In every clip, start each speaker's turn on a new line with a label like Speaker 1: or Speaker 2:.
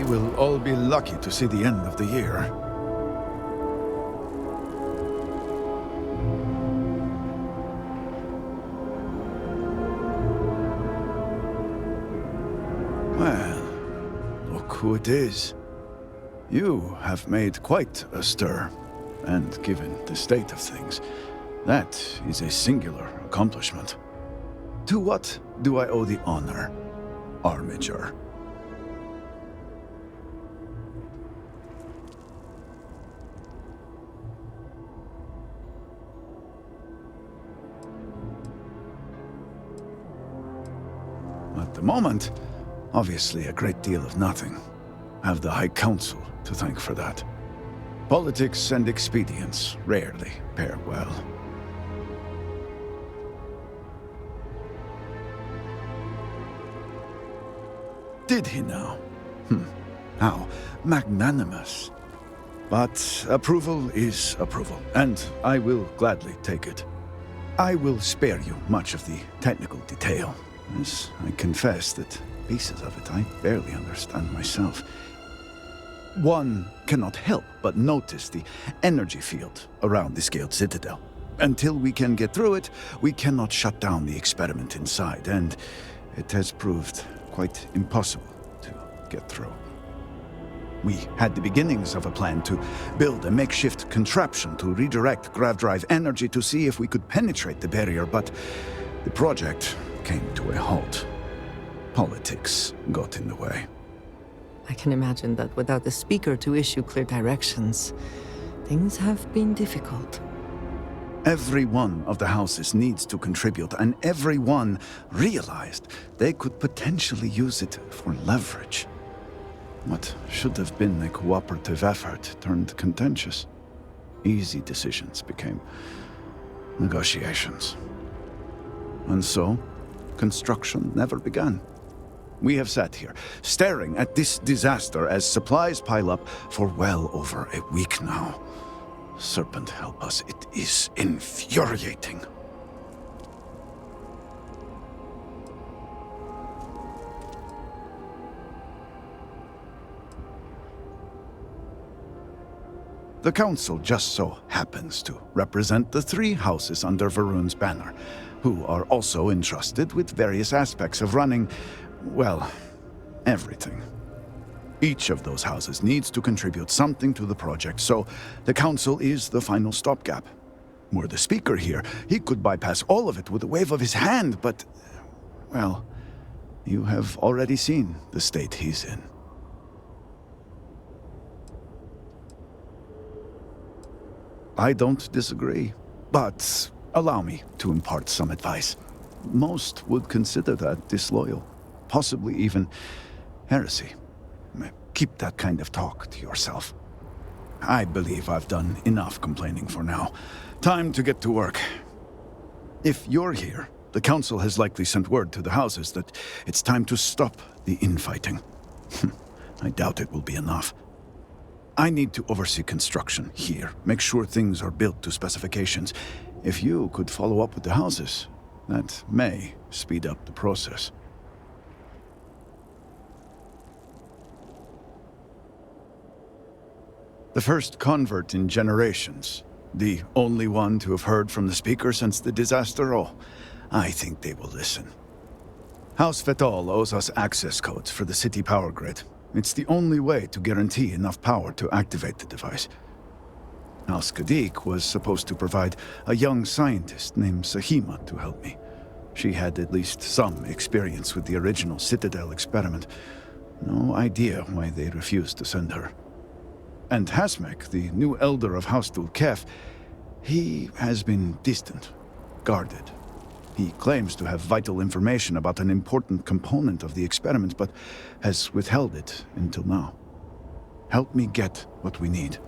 Speaker 1: will all be lucky to see the end of the year. Well, look who it is. You have made quite a stir, and given the state of things, that is a singular accomplishment. To what do I owe the honor, Armiger? At the moment, obviously a great deal of nothing. Have the High Council to thank for that. Politics and expedience rarely pair well. Did he now? How magnanimous. But approval is approval, and I will gladly take it. I will spare you much of the technical detail, as I confess that pieces of it I barely understand myself. One cannot help but notice the energy field around the Scaled Citadel. Until we can get through it, we cannot shut down the experiment inside, and it has proved quite impossible to get through. We had the beginnings of a plan to build a makeshift contraption to redirect grav-drive energy to see if we could penetrate the barrier, but the project came to a halt. Politics got in the way.
Speaker 2: I can imagine that without the Speaker to issue clear directions, things have been difficult.
Speaker 1: Every one of the houses needs to contribute, and everyone realized they could potentially use it for leverage. What should have been a cooperative effort turned contentious. Easy decisions became negotiations. And so, construction never began. We have sat here, staring at this disaster as supplies pile up for well over a week now. Serpent help us, it is infuriating. The Council just so happens to represent the three houses under Va'ruun's banner, who are also entrusted with various aspects of running, well, everything. Each of those houses needs to contribute something to the project, so the Council is the final stopgap. Were the Speaker here, he could bypass all of it with a wave of his hand, but, well, you have already seen the state he's in. I don't disagree, but allow me to impart some advice. Most would consider that disloyal, possibly even heresy. Keep that kind of talk to yourself. I believe I've done enough complaining for now. Time to get to work. If you're here, the Council has likely sent word to the houses that it's time to stop the infighting. I doubt it will be enough. I need to oversee construction here, make sure things are built to specifications. If you could follow up with the houses, that may speed up the process. The first convert in generations. The only one to have heard from the Speaker since the disaster. Oh, I think they will listen. House Fetal owes us access codes for the city power grid. It's the only way to guarantee enough power to activate the device. House Kadik was supposed to provide a young scientist named Sahima to help me. She had at least some experience with the original Citadel experiment. No idea why they refused to send her. And Hasmek, the new elder of House Dulkef, he has been distant, guarded. He claims to have vital information about an important component of the experiment, but has withheld it until now. Help me get what we need,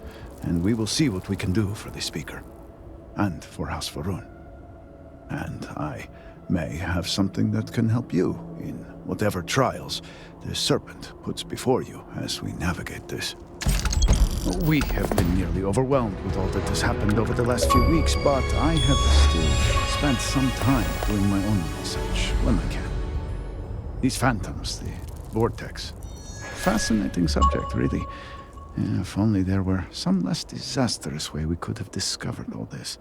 Speaker 1: and we will see what we can do for the Speaker, and for House Va'ruun. And I may have something that can help you in whatever trials the Serpent puts before you as we navigate this. We have been nearly overwhelmed with all that has happened over the last few weeks, but I have still spent some time doing my own research when I can. These phantoms, the vortex, Fascinating subject, really. If only there were some less disastrous way we could have discovered all this.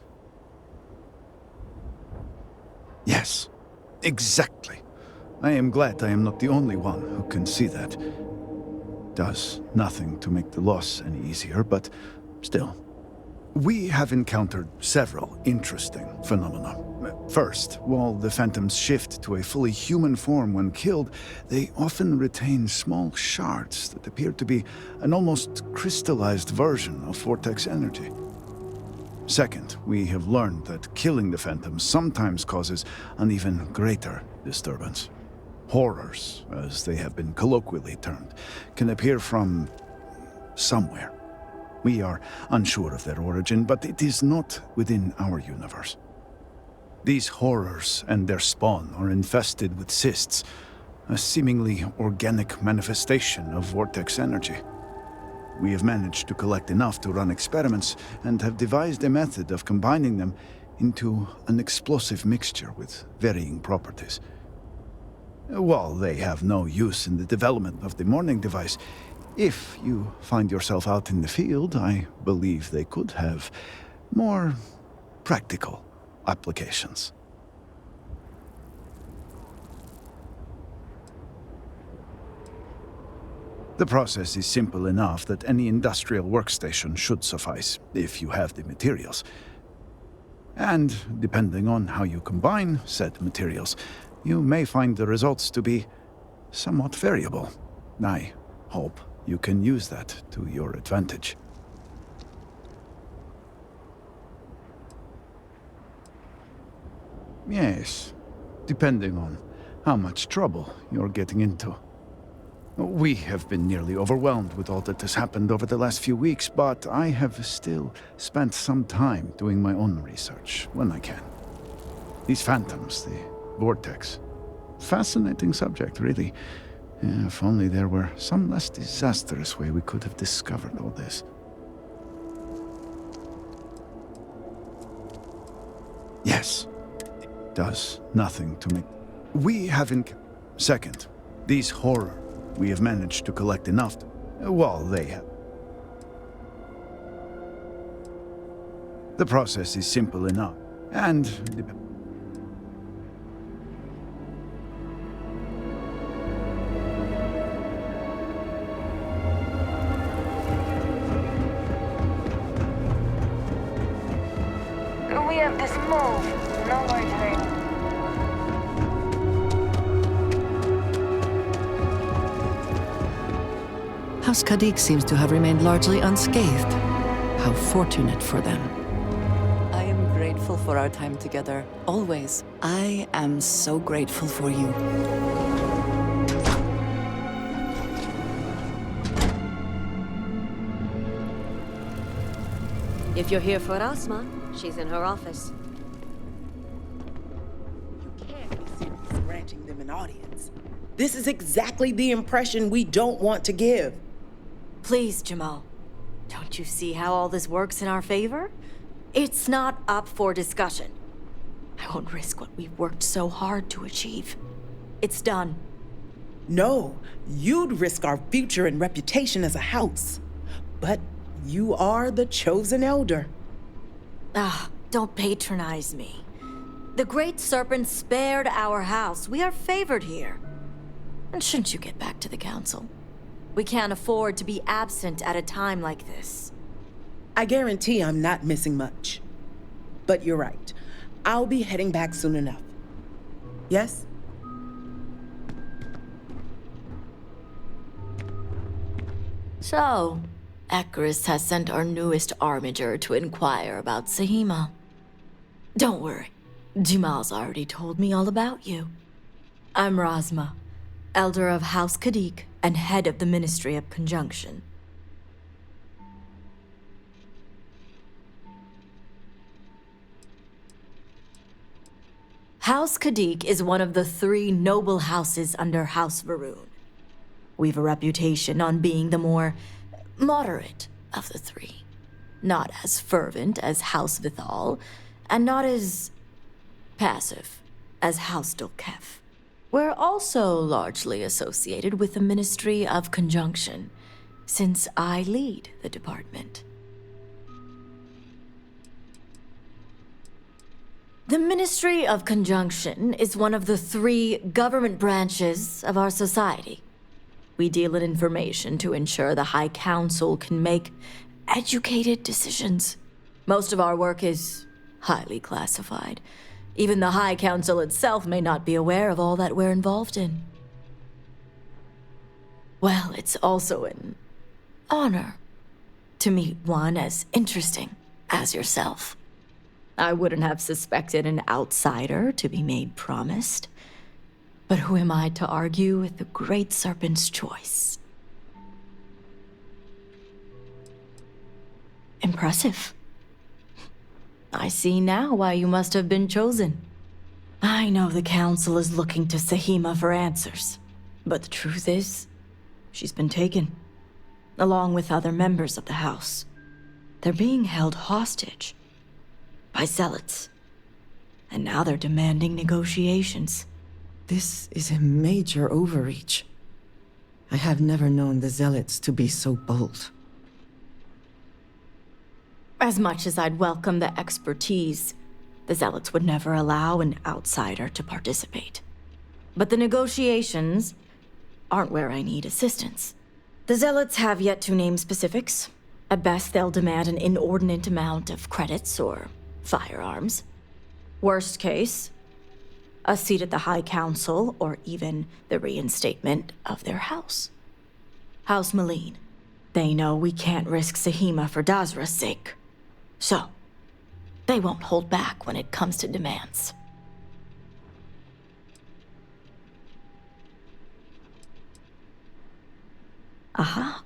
Speaker 1: Yes, exactly. I am glad I am not the only one who can see that. Does nothing to make the loss any easier, but still. We have encountered several interesting phenomena. First, while the phantoms shift to a fully human form when killed, they often retain small shards that appear to be an almost crystallized version of vortex energy. Second, we have learned that killing the phantoms sometimes causes an even greater disturbance. Horrors, as they have been colloquially termed, can appear from somewhere. We are unsure of their origin, but it is not within our universe. These horrors and their spawn are infested with cysts, a seemingly organic manifestation of vortex energy. We have managed to collect enough to run experiments and have devised a method of combining them into an explosive mixture with varying properties. While they have no use in the development of the morning device, if you find yourself out in the field, I believe they could have more practical applications. The process is simple enough that any industrial workstation should suffice, if you have the materials. And depending on how you combine said materials, you may find the results to be somewhat variable. I hope you can use that to your advantage. Yes, depending on how much trouble you're getting into. We have been nearly overwhelmed with all that has happened over the last few weeks, but I have still spent some time doing my own research when I can. These phantoms, the vortex. Fascinating subject, really. If only there were some less disastrous way we could have discovered all this. Yes, it does nothing to make... We haven't... Second, these horror. We have managed to collect enough to... Well, they have. The process is simple enough, and...
Speaker 3: We have this move. No loitering.
Speaker 2: House Kadik seems to have remained largely unscathed. How fortunate for them.
Speaker 4: I am grateful for our time together, always. I am so grateful for you.
Speaker 5: If you're here for Asma, she's in her office.
Speaker 6: You can't be serious granting them an audience. This is exactly the impression we don't want to give.
Speaker 5: Please, Jamal. Don't you see how all this works in our favor? It's not up for discussion. I won't risk what we've worked so hard to achieve. It's done.
Speaker 6: No, you'd risk our future and reputation as a house. But you are the chosen elder.
Speaker 5: Don't patronize me. The Great Serpent spared our house. We are favored here. And shouldn't you get back to the council? We can't afford to be absent at a time like this.
Speaker 6: I guarantee I'm not missing much. But you're right. I'll be heading back soon enough. Yes?
Speaker 5: So, Ekris has sent our newest armiger to inquire about Sahima. Don't worry. Jamal's already told me all about you. I'm Razma, Elder of House Kadik and head of the Ministry of Conjunction. House Kadik is one of the 3 noble houses under House Varun. We've a reputation on being the more moderate of the 3. Not as fervent as House Vithal, and not as passive as House Dolkef. We're also largely associated with the Ministry of Conjunction, since I lead the department. The Ministry of Conjunction is one of the 3 government branches of our society. We deal in information to ensure the High Council can make educated decisions. Most of our work is highly classified. Even the High Council itself may not be aware of all that we're involved in. Well, it's also an honor to meet one as interesting as yourself. I wouldn't have suspected an outsider to be made promised. But who am I to argue with the Great Serpent's choice? Impressive. I see now why you must have been chosen. I know the Council is looking to Sahima for answers, but the truth is, she's been taken, along with other members of the House. They're being held hostage by zealots, and now they're demanding negotiations.
Speaker 2: This is a major overreach. I have never known the Zealots to be so bold.
Speaker 5: As much as I'd welcome the expertise, the Zealots would never allow an outsider to participate. But the negotiations aren't where I need assistance. The Zealots have yet to name specifics. At best, they'll demand an inordinate amount of credits or firearms. Worst case, a seat at the High Council or even the reinstatement of their house. House Maleen. They know we can't risk Sahima for Dazra's sake. So, they won't hold back when it comes to demands. Aha.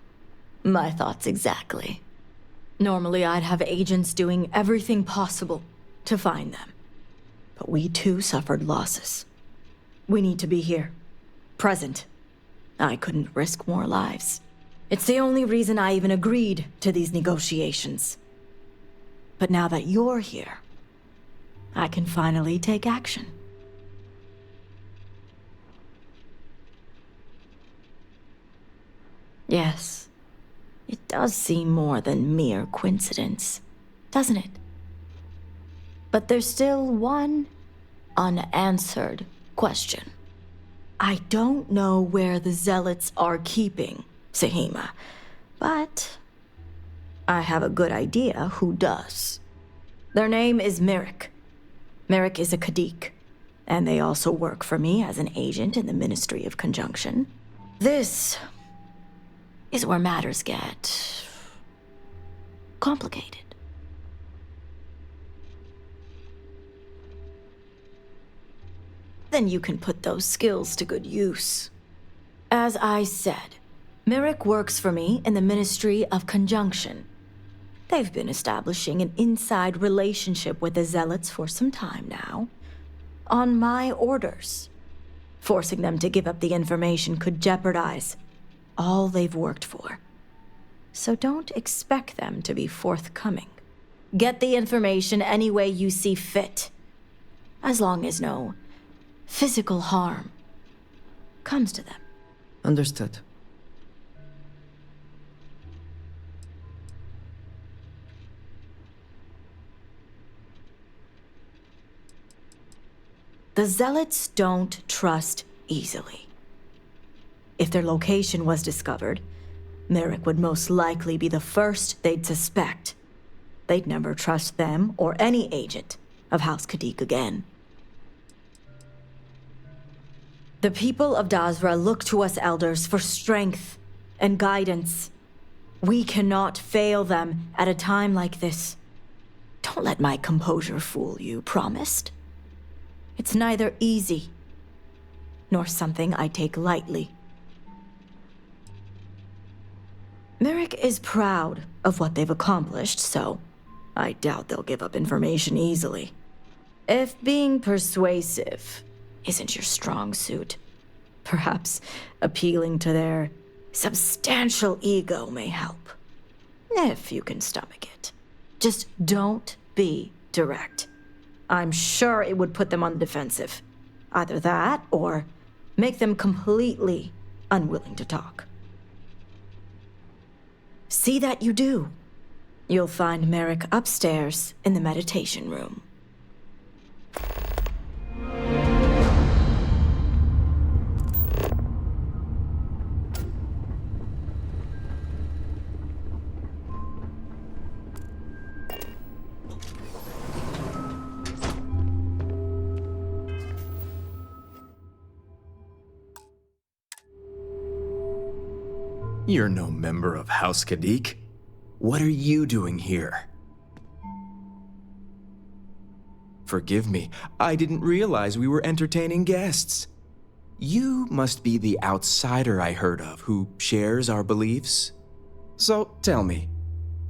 Speaker 5: My thoughts exactly. Normally I'd have agents doing everything possible to find them. But we too suffered losses. We need to be here. Present. I couldn't risk more lives. It's the only reason I even agreed to these negotiations. But now that you're here, I can finally take action. Yes, it does seem more than mere coincidence, doesn't it? But there's still one unanswered question. I don't know where the Zealots are keeping Sahima, but I have a good idea who does. Their name is Merrick. Merrick is a Kadik, and they also work for me as an agent in the Ministry of Conjunction. This is where matters get complicated. Then you can put those skills to good use. As I said, Merrick works for me in the Ministry of Conjunction. They've been establishing an inside relationship with the Zealots for some time now, on my orders. Forcing them to give up the information could jeopardize all they've worked for. So don't expect them to be forthcoming. Get the information any way you see fit, as long as no physical harm comes to them.
Speaker 2: Understood.
Speaker 5: The Zealots don't trust easily. If their location was discovered, Merrick would most likely be the first they'd suspect. They'd never trust them or any agent of House Kadik again. The people of Dazra look to us elders for strength and guidance. We cannot fail them at a time like this. Don't let my composure fool you, promised? It's neither easy, nor something I take lightly. Merrick is proud of what they've accomplished, so I doubt they'll give up information easily. If being persuasive isn't your strong suit, perhaps appealing to their substantial ego may help. If you can stomach it. Just don't be direct. I'm sure it would put them on the defensive. Either that, or Make them completely unwilling to talk. See that you do. You'll find Merrick upstairs in the meditation room.
Speaker 7: You're no member of House Kadik. What are you doing here? Forgive me, I didn't realize we were entertaining guests. You must be the outsider I heard of who shares our beliefs. So tell me,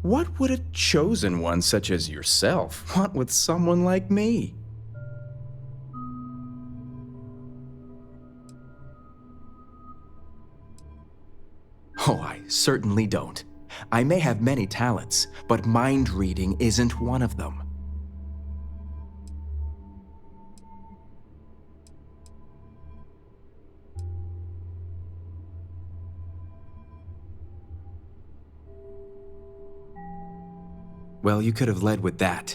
Speaker 7: what would a chosen one such as yourself want with someone like me? Oh, I certainly don't. I may have many talents, but mind reading isn't one of them. Well, you could have led with that.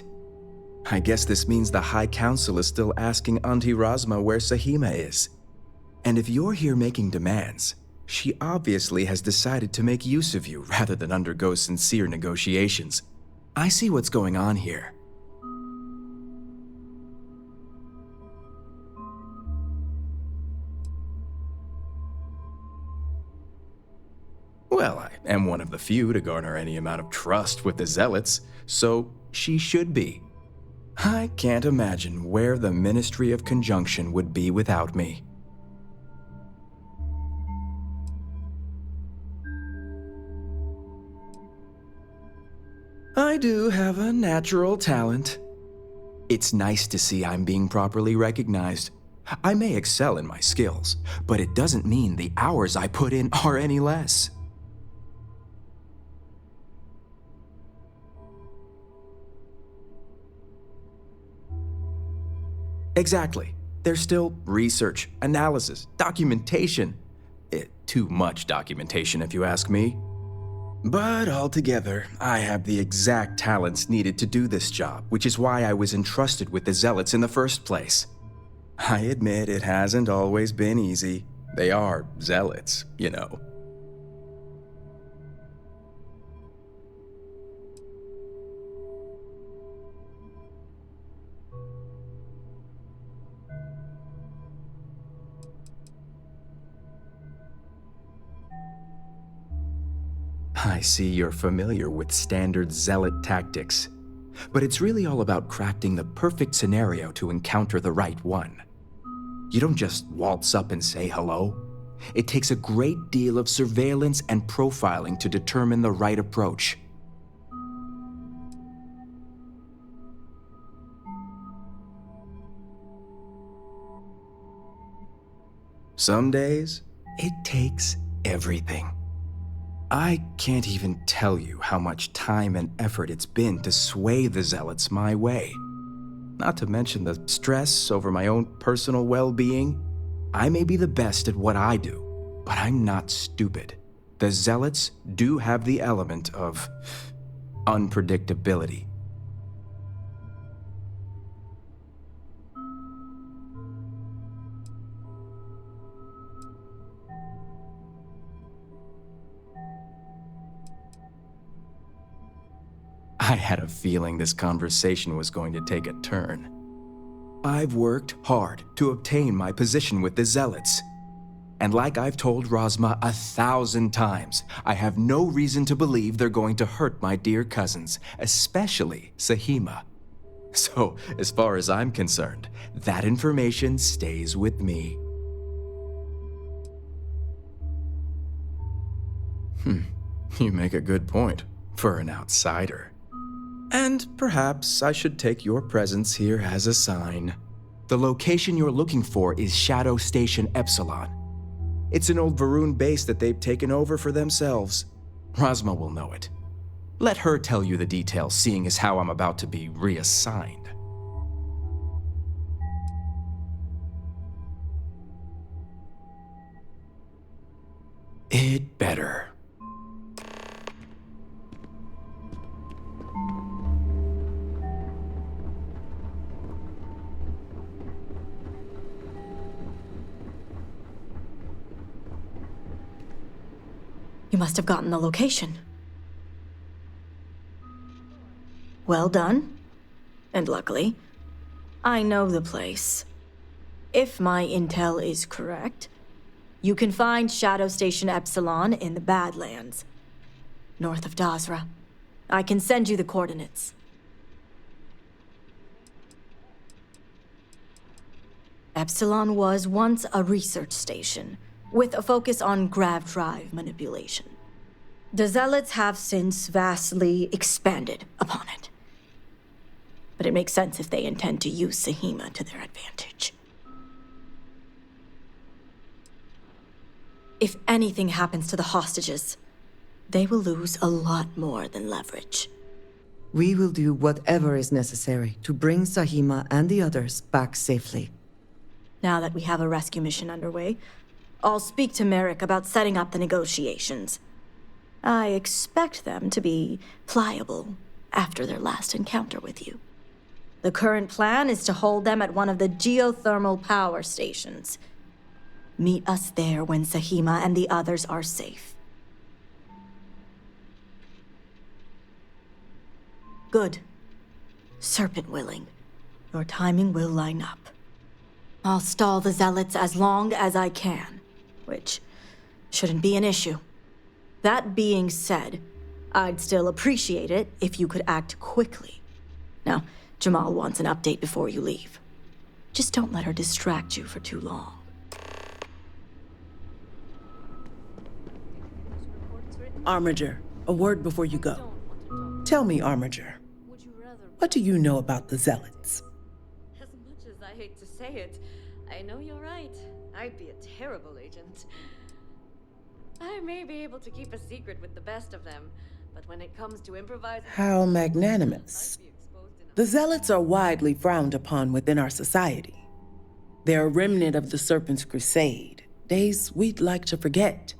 Speaker 7: I guess this means the High Council is still asking Auntie Razma where Saheema is. And if you're here making demands, she obviously has decided to make use of you rather than undergo sincere negotiations. I see what's going on here. Well, I am one of the few to garner any amount of trust with the Zealots, so she should be. I can't imagine where the Ministry of Conjunction would be without me. I do have a natural talent. It's nice to see I'm being properly recognized. I may excel in my skills, but it doesn't mean the hours I put in are any less. Exactly. There's still research, analysis, documentation. Too much documentation, if you ask me. But altogether, I have the exact talents needed to do this job, which is why I was entrusted with the Zealots in the first place. I admit it hasn't always been easy. They are Zealots, you know. I see you're familiar with standard Zealot tactics, but it's really all about crafting the perfect scenario to encounter the right one. You don't just waltz up and say hello. It takes a great deal of surveillance and profiling to determine the right approach. Some days, it takes everything. I can't even tell you how much time and effort it's been to sway the Zealots my way. Not to mention the stress over my own personal well-being. I may be the best at what I do, but I'm not stupid. The Zealots do have the element of unpredictability. I had a feeling this conversation was going to take a turn. I've worked hard to obtain my position with the Zealots. And like I've told Razma 1,000 times, I have no reason to believe they're going to hurt my dear cousins, especially Saheema. So, as far as I'm concerned, that information stays with me. You make a good point for an outsider. And perhaps I should take your presence here as a sign. The location you're looking for is Shadow Station Epsilon. It's an old Varun base that they've taken over for themselves. Razma will know it. Let her tell you the details, seeing as how I'm about to be reassigned.
Speaker 5: must have gotten the location. Well done. And luckily, I know the place. If my intel is correct, you can find Shadow Station Epsilon in the Badlands, north of Dazra. I can send you the coordinates. Epsilon was once a research station, with a focus on grav drive manipulation. The Zealots have since vastly expanded upon it. But it makes sense if they intend to use Sahima to their advantage. If anything happens to the hostages, they will lose a lot more than leverage.
Speaker 2: We will do whatever is necessary to bring Sahima and the others back safely.
Speaker 5: Now that we have a rescue mission underway, I'll speak to Merrick about setting up the negotiations. I expect them to be pliable after their last encounter with you. The current plan is to hold them at one of the geothermal power stations. Meet us there when Sahima and the others are safe. Good. Serpent willing, your timing will line up. I'll stall the Zealots as long as I can, which shouldn't be an issue. That being said, I'd still appreciate it if you could act quickly. Now, Jamal wants an update before you leave. Just don't let her distract you for too long.
Speaker 6: Armiger, a word before you go. Tell me, Armiger, what do you know about the Zealots?
Speaker 8: As much as I hate to say it, I know you're right. I'd be a terrible agent. I may be able to keep a secret with the best of them, but when it comes to improvising...
Speaker 6: How magnanimous. The Zealots are widely frowned upon within our society. They're a remnant of the Serpent's Crusade, days we'd like to forget.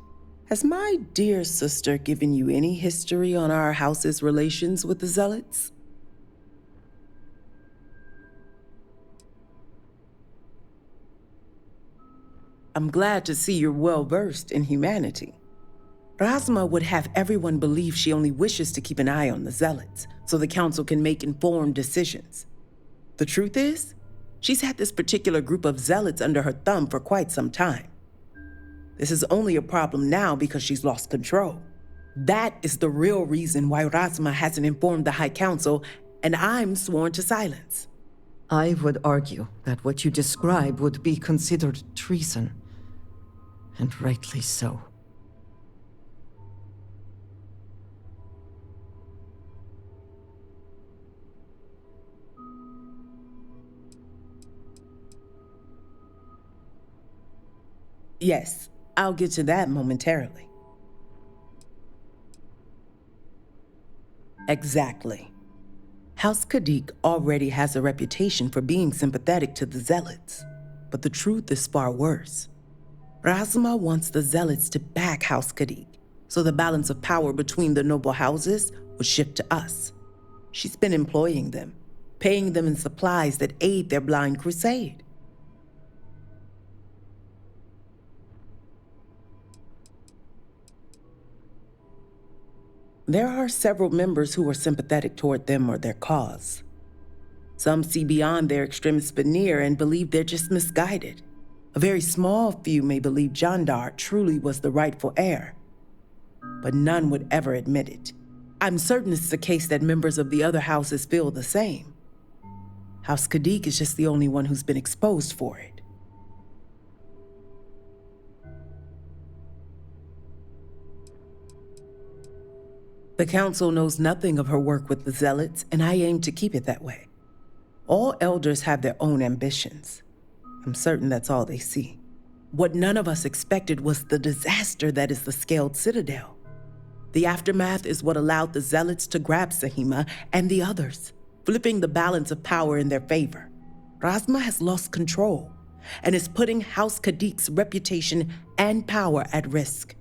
Speaker 6: Has my dear sister given you any history on our house's relations with the Zealots? I'm glad to see you're well-versed in humanity. Razma would have everyone believe she only wishes to keep an eye on the Zealots, so the Council can make informed decisions. The truth is, she's had this particular group of Zealots under her thumb for quite some time. This is only a problem now because she's lost control. That is the real reason why Razma hasn't informed the High Council, and I'm sworn to silence.
Speaker 2: I would argue that what you describe would be considered treason. And rightly so.
Speaker 6: Yes, I'll get to that momentarily. Exactly. House Khadik already has a reputation for being sympathetic to the Zealots, but the truth is far worse. Razma wants the Zealots to back House Khadik, so the balance of power between the noble houses would shift to us. She's been employing them, paying them in supplies that aid their blind crusade. There are several members who are sympathetic toward them or their cause. Some see beyond their extremist veneer and believe they're just misguided. A very small few may believe Jandar truly was the rightful heir, but none would ever admit it. I'm certain it's the case that members of the other houses feel the same. House Khadik is just the only one who's been exposed for it. The Council knows nothing of her work with the Zealots, and I aim to keep it that way. All elders have their own ambitions. I'm certain that's all they see. What none of us expected was the disaster that is the Scaled Citadel. The aftermath is what allowed the Zealots to grab Sahima and the others, flipping the balance of power in their favor. Razma has lost control and is putting House Khadik's reputation and power at risk.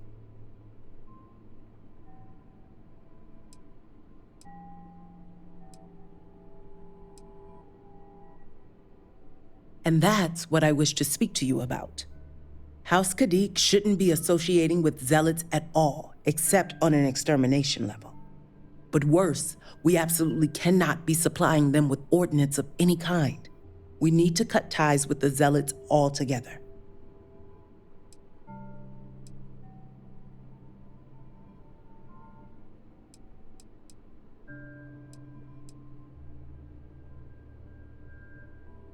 Speaker 6: And that's what I wish to speak to you about. House Khadik shouldn't be associating with Zealots at all, except on an extermination level. But worse, we absolutely cannot be supplying them with ordnance of any kind. We need to cut ties with the Zealots altogether.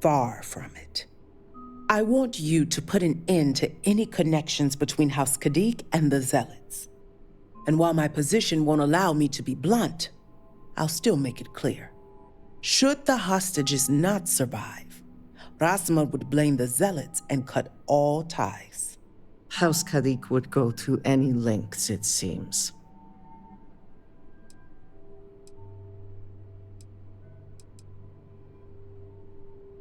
Speaker 6: Far from it. I want you to put an end to any connections between House Khadik and the Zealots. And while my position won't allow me to be blunt, I'll still make it clear. Should the hostages not survive, Rasma would blame the Zealots and cut all ties.
Speaker 2: House Khadik would go to any lengths, it seems.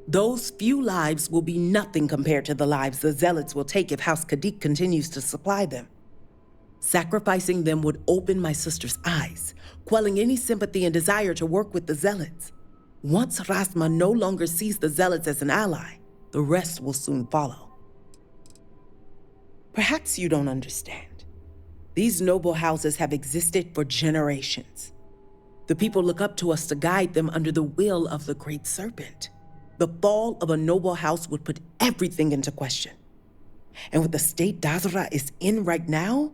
Speaker 6: Those few lives will be nothing compared to the lives the Zealots will take if House Khadik continues to supply them. Sacrificing them would open my sister's eyes, quelling any sympathy and desire to work with the Zealots. Once Rasma no longer sees the Zealots as an ally, the rest will soon follow. Perhaps you don't understand. These noble houses have existed for generations. The people look up to us to guide them under the will of the Great Serpent. The fall of a noble house would put everything into question. And with the state Dazra is in right now,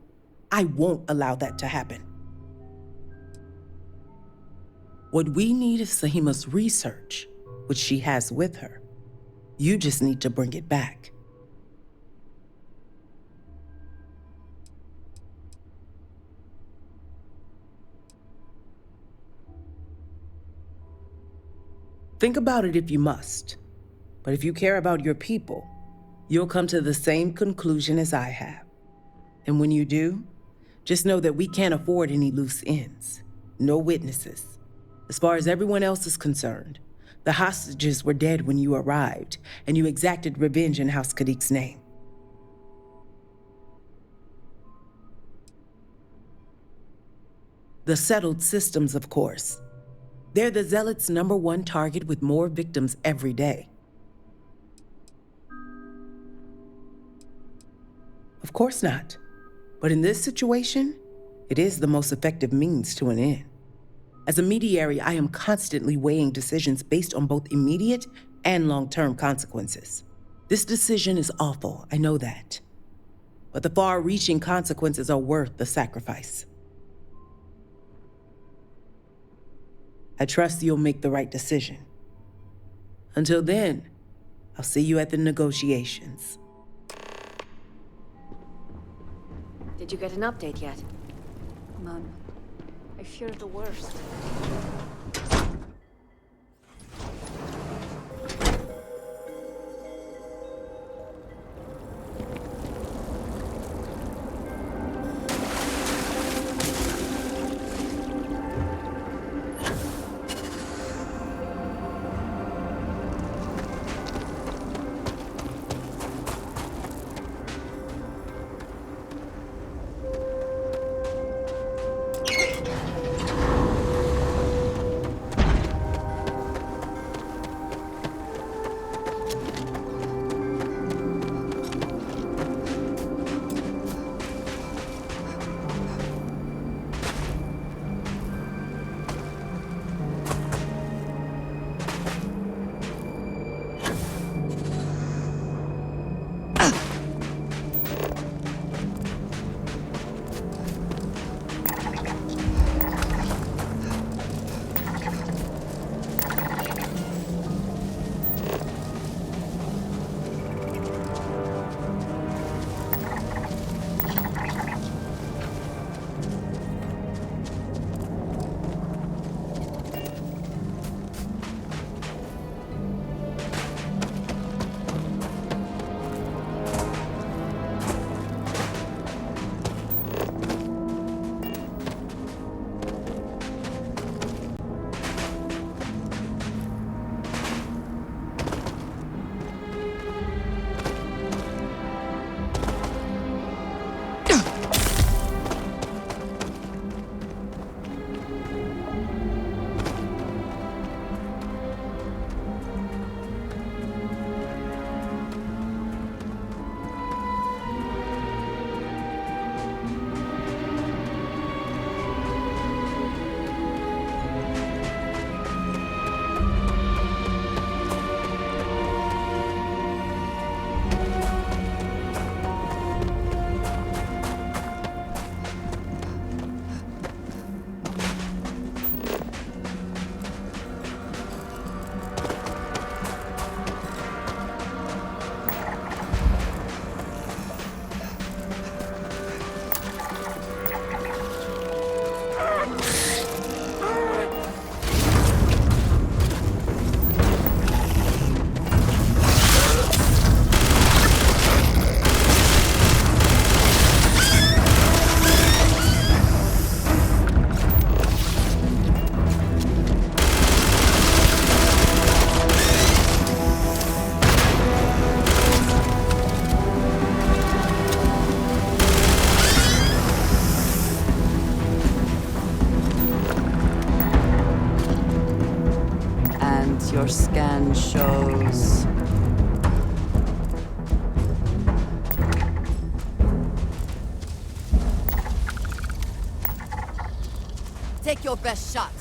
Speaker 6: I won't allow that to happen. What we need is Sahima's research, which she has with her. You just need to bring it back. Think about it if you must, but if you care about your people, you'll come to the same conclusion as I have. And when you do, just know that we can't afford any loose ends, no witnesses. As far as everyone else is concerned, the hostages were dead when you arrived, and you exacted revenge in House Khadik's name. The settled systems, of course. They're the Zealots' #1 target with more victims every day. Of course not. But in this situation, it is the most effective means to an end. As a mediary, I am constantly weighing decisions based on both immediate and long-term consequences. This decision is awful, I know that. But the far-reaching consequences are worth the sacrifice. I trust you'll make the right decision. Until then, I'll see you at the negotiations.
Speaker 8: Did you get an update yet?
Speaker 4: None. I fear the worst. as your scan shows. Take your best shot.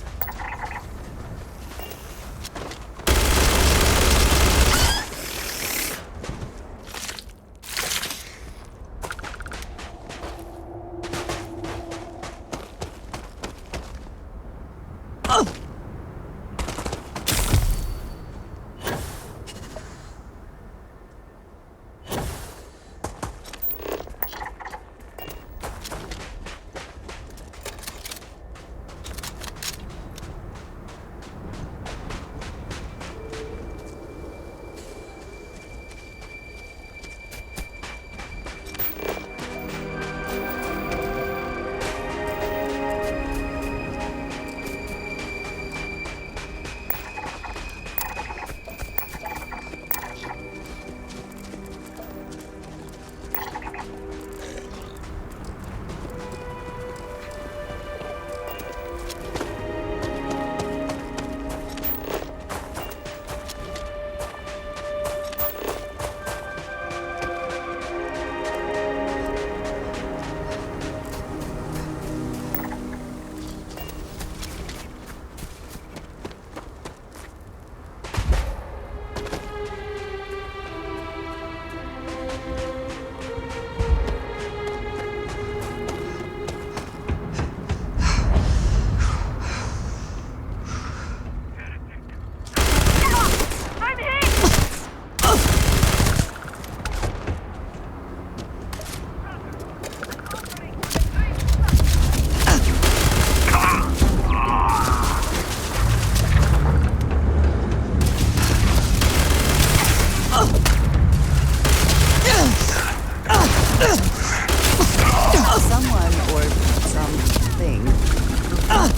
Speaker 4: Someone or something.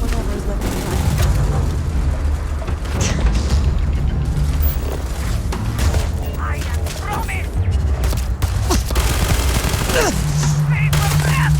Speaker 4: Whatever is left behind.
Speaker 3: I am promised! Wait for that!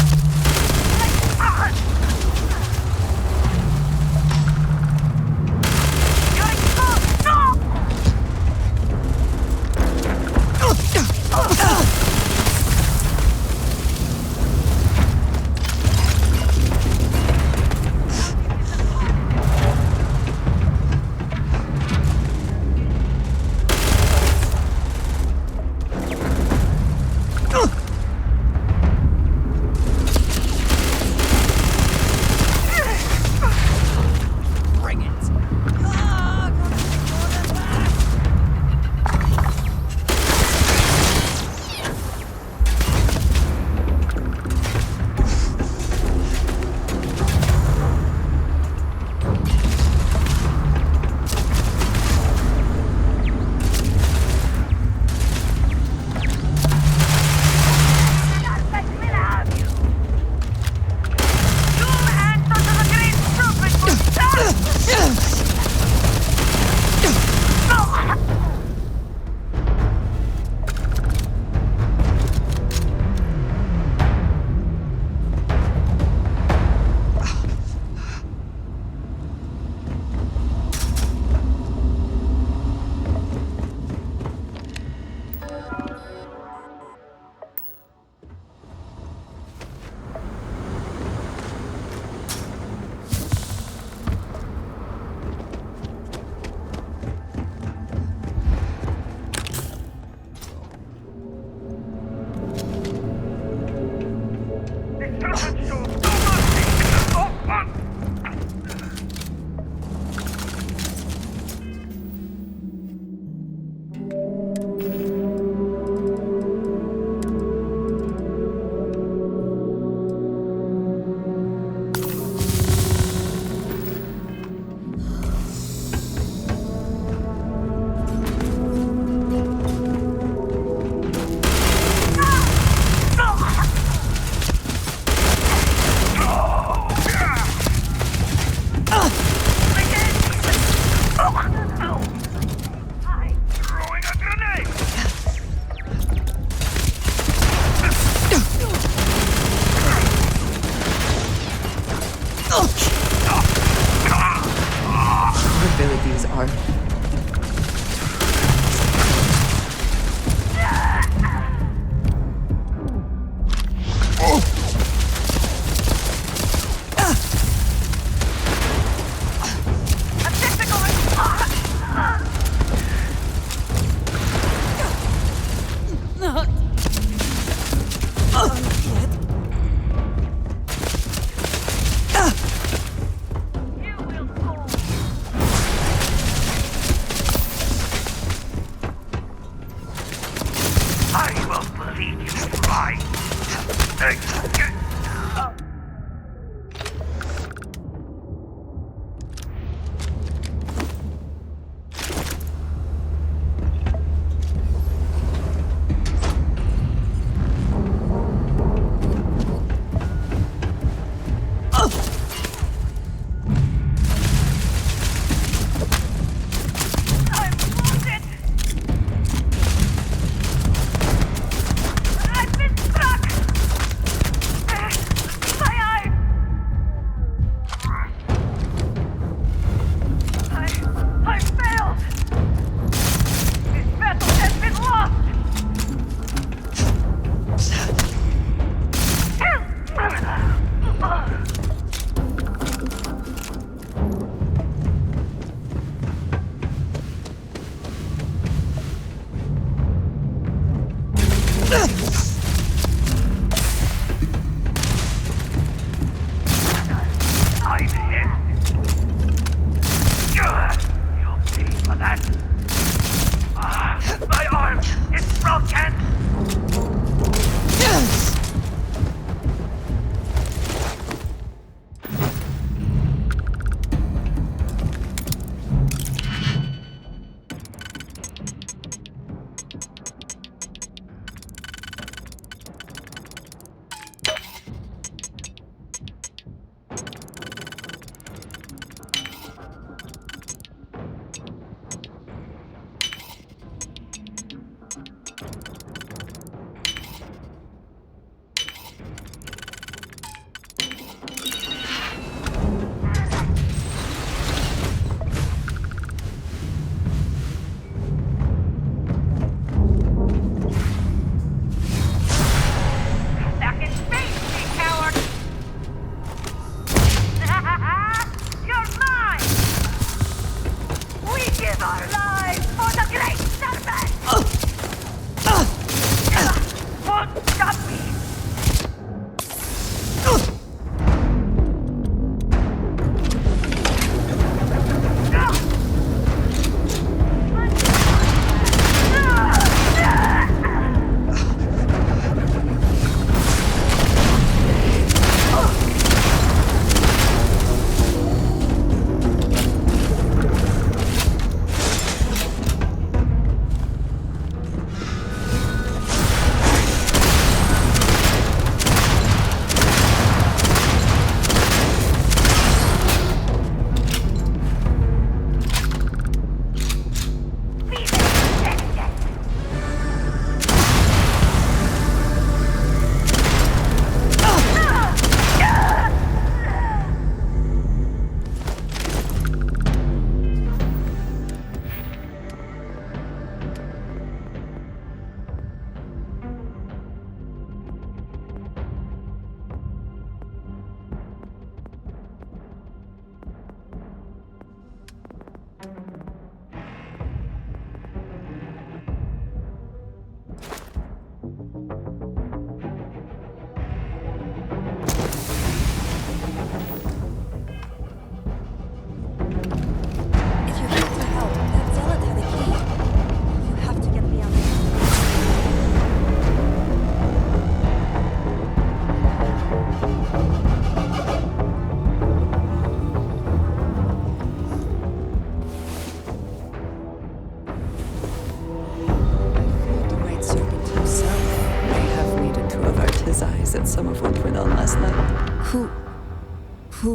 Speaker 2: Abilities are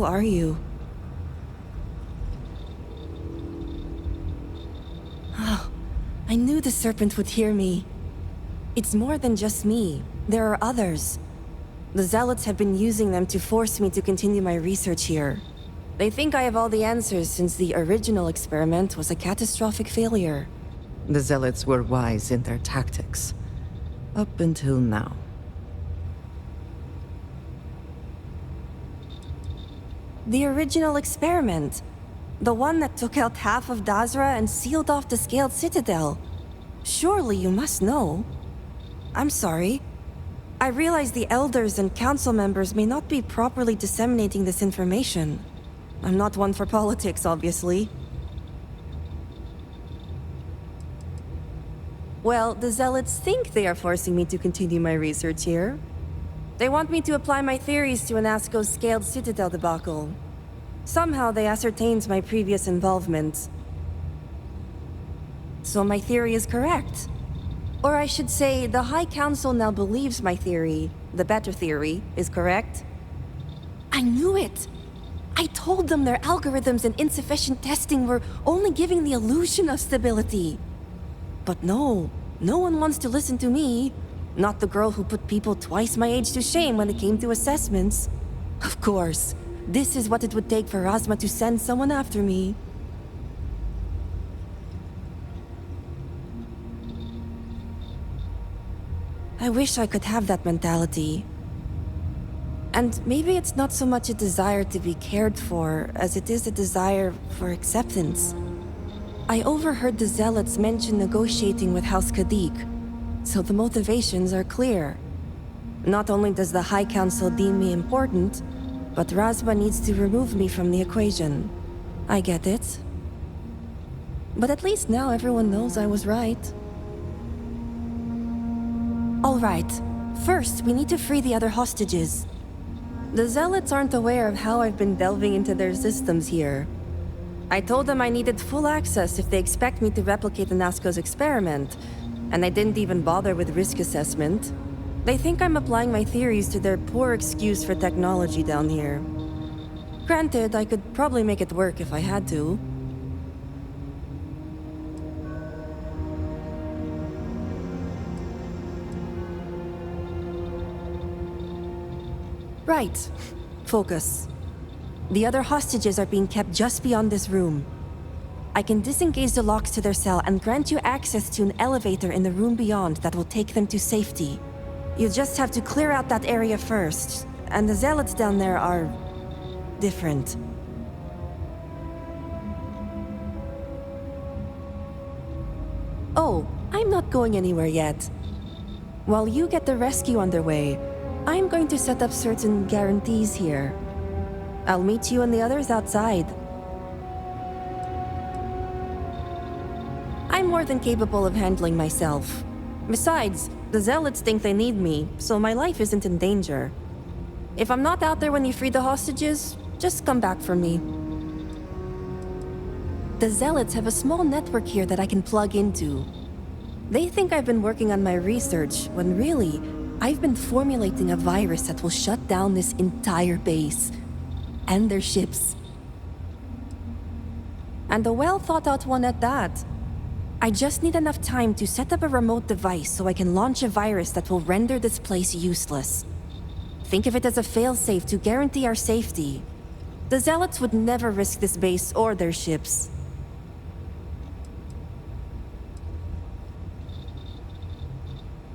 Speaker 9: are you? Oh, I knew the serpent would hear me. It's more than just me. There are others. The Zealots have been using them to force me to continue my research here. They think I have all the answers since the original experiment was a catastrophic failure.
Speaker 2: The Zealots were wise in their tactics. Up until now.
Speaker 9: The original experiment. The one that took out half of Dazra and sealed off the Scaled Citadel. Surely you must know. I'm sorry. I realize the elders and council members may not be properly disseminating this information. I'm not one for politics, obviously. Well, the Zealots think they are forcing me to continue my research here. They want me to apply my theories to Anasco's Scaled Citadel debacle. Somehow they ascertained my previous involvement. So my theory is correct. Or I should say, the High Council now believes my theory, the better theory, is correct. I knew it! I told them their algorithms and insufficient testing were only giving the illusion of stability. But no one wants to listen to me. Not the girl who put people twice my age to shame when it came to assessments. Of course, this is what it would take for Razma to send someone after me. I wish I could have that mentality. And maybe it's not so much a desire to be cared for as it is a desire for acceptance. I overheard the Zealots mention negotiating with House Kadik, so the motivations are clear. Not only does the High Council deem me important, but Razma needs to remove me from the equation. I get it. But at least now everyone knows I was right. All right. First, we need to free the other hostages. The Zealots aren't aware of how I've been delving into their systems here. I told them I needed full access if they expect me to replicate Anasco's experiment, and I didn't even bother with risk assessment. They think I'm applying my theories to their poor excuse for technology down here. Granted, I could probably make it work if I had to. Right. Focus. The other hostages are being kept just beyond this room. I can disengage the locks to their cell and grant you access to an elevator in the room beyond that will take them to safety. You just have to clear out that area first, and the Zealots down there are different. Oh, I'm not going anywhere yet. While you get the rescue underway, I'm going to set up certain guarantees here. I'll meet you and the others outside. I'm more than capable of handling myself. Besides, the Zealots think they need me, so my life isn't in danger. If I'm not out there when you free the hostages, just come back for me. The Zealots have a small network here that I can plug into. They think I've been working on my research, when really, I've been formulating a virus that will shut down this entire base. And their ships. And a well-thought-out one at that. I just need enough time to set up a remote device so I can launch a virus that will render this place useless. Think of it as a failsafe to guarantee our safety. The Zealots would never risk this base or their ships.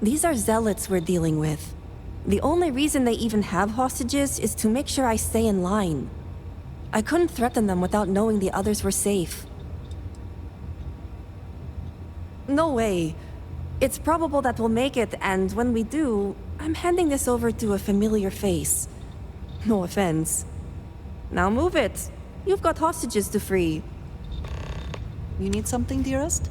Speaker 9: These are Zealots we're dealing with. The only reason they even have hostages is to make sure I stay in line. I couldn't threaten them without knowing the others were safe. No way. It's probable that we'll make it, and when we do, I'm handing this over to a familiar face. No offense. Now move it. You've got hostages to free.
Speaker 4: You need something, dearest?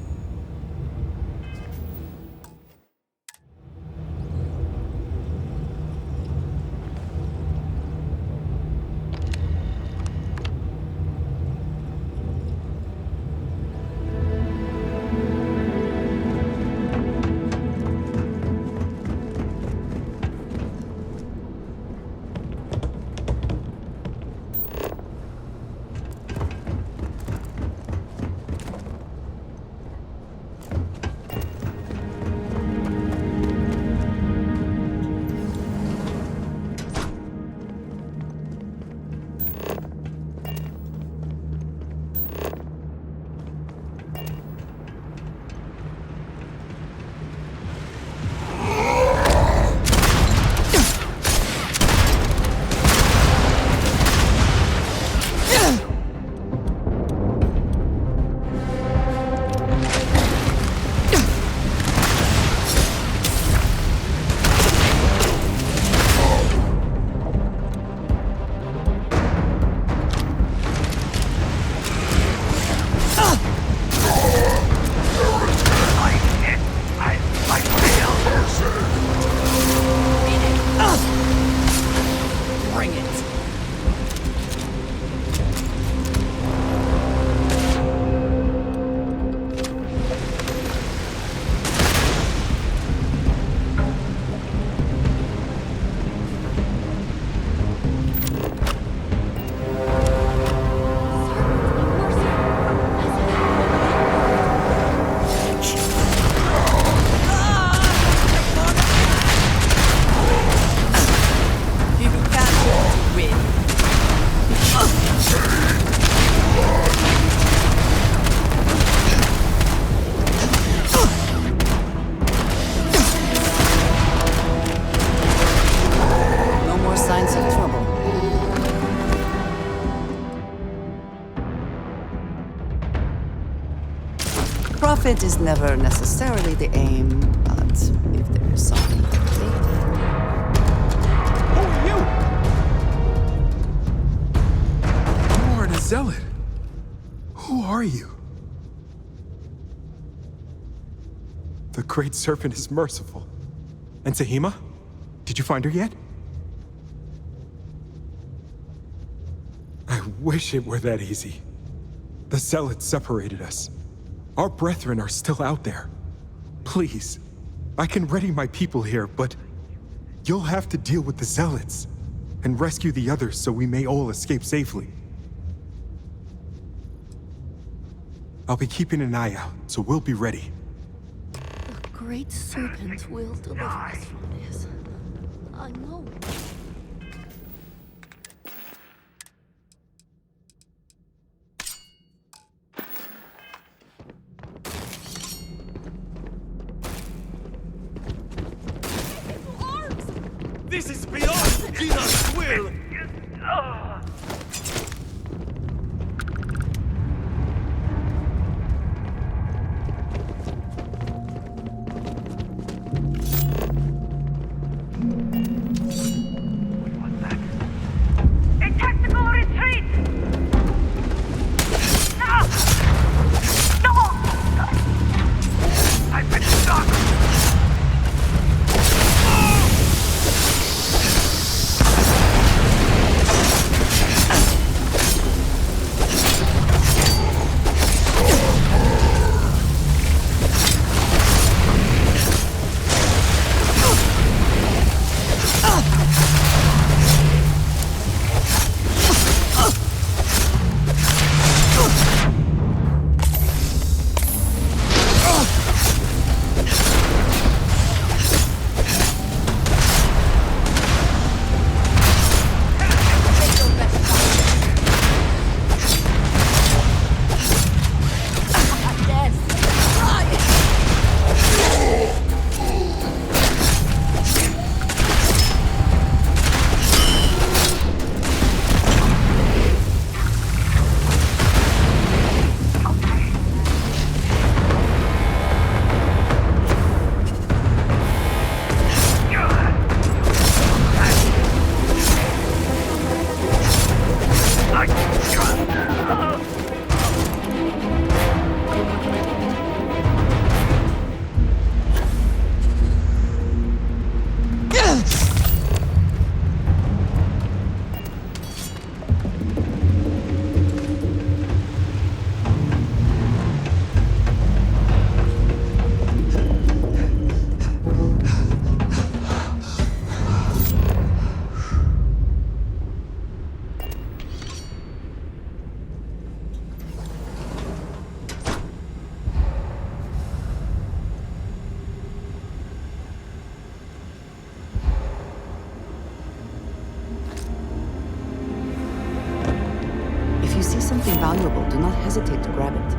Speaker 4: Profit is never necessarily the aim, but if there is something to take.
Speaker 7: Who are you? You aren't a zealot. Who are you? The Great Serpent is merciful. And Sahima? Did you find her yet? I wish it were that easy. The Zealots separated us. Our brethren are still out there. Please, I can ready my people here, but you'll have to deal with the Zealots and rescue the others so we may all escape safely. I'll be keeping an eye out, so we'll be ready.
Speaker 5: The Great Serpent will deliver us from this. I know.
Speaker 10: This is beyond Dina's will!
Speaker 3: A tactical retreat! No! No! I've been stuck!
Speaker 4: If you see something valuable, do not hesitate to grab it.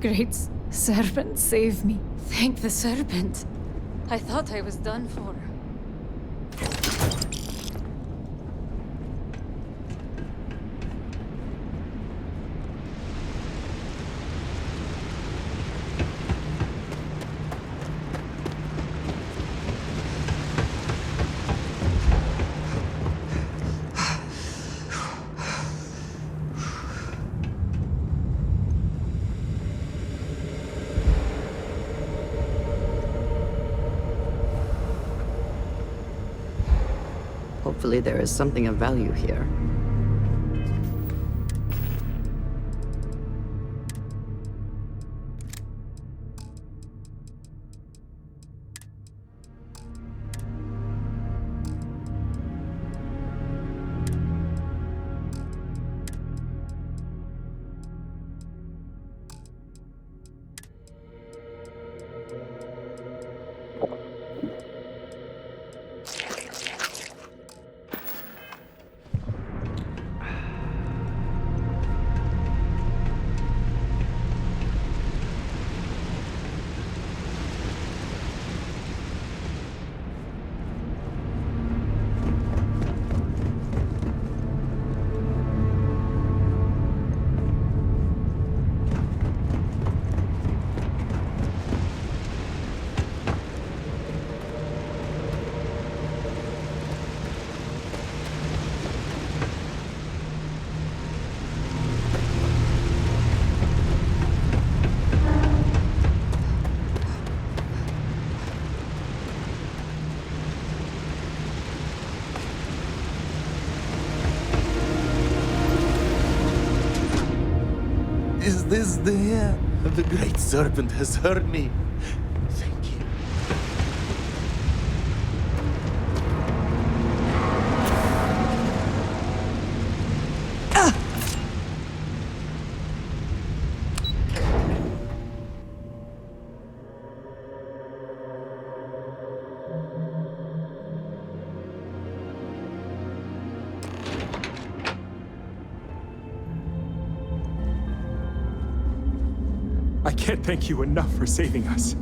Speaker 8: Great Serpent, save me. Thank the Serpent. I thought I was done for.
Speaker 4: Hopefully there is something of value here.
Speaker 10: Is this the air? The great serpent has heard me. Thank you.
Speaker 11: I can't thank you enough for saving us.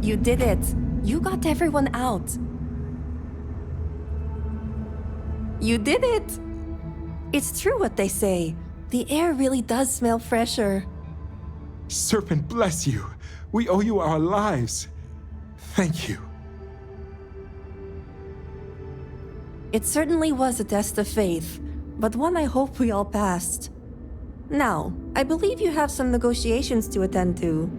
Speaker 9: You did it. You got everyone out. You did it! It's true what they say. The air really does smell fresher.
Speaker 11: Serpent bless you. We owe you our lives. Thank you.
Speaker 9: It certainly was a test of faith, but one I hope we all passed. Now, I believe you have some negotiations to attend to.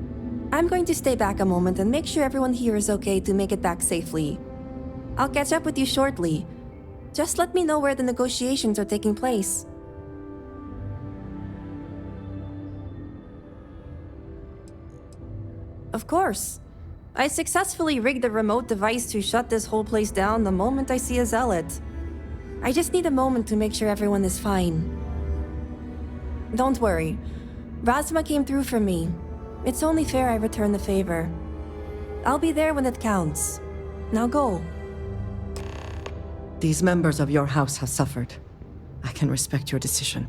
Speaker 9: I'm going to stay back a moment and make sure everyone here is okay to make it back safely. I'll catch up with you shortly. Just let me know where the negotiations are taking place. Of course. I successfully rigged a remote device to shut this whole place down the moment I see a zealot. I just need a moment to make sure everyone is fine. Don't worry. Razma came through for me. It's only fair I return the favor. I'll be there when it counts. Now go.
Speaker 2: These members of your house have suffered. I can respect your decision.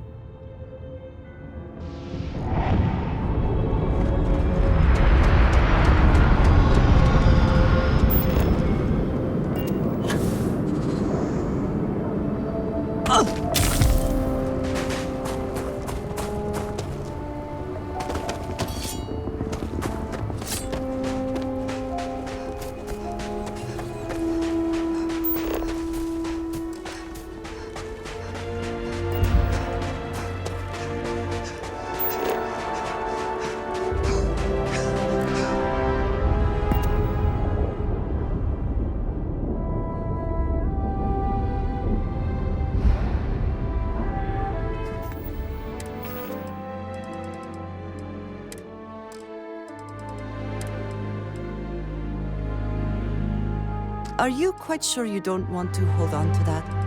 Speaker 12: Are you quite sure you don't want to hold on to that?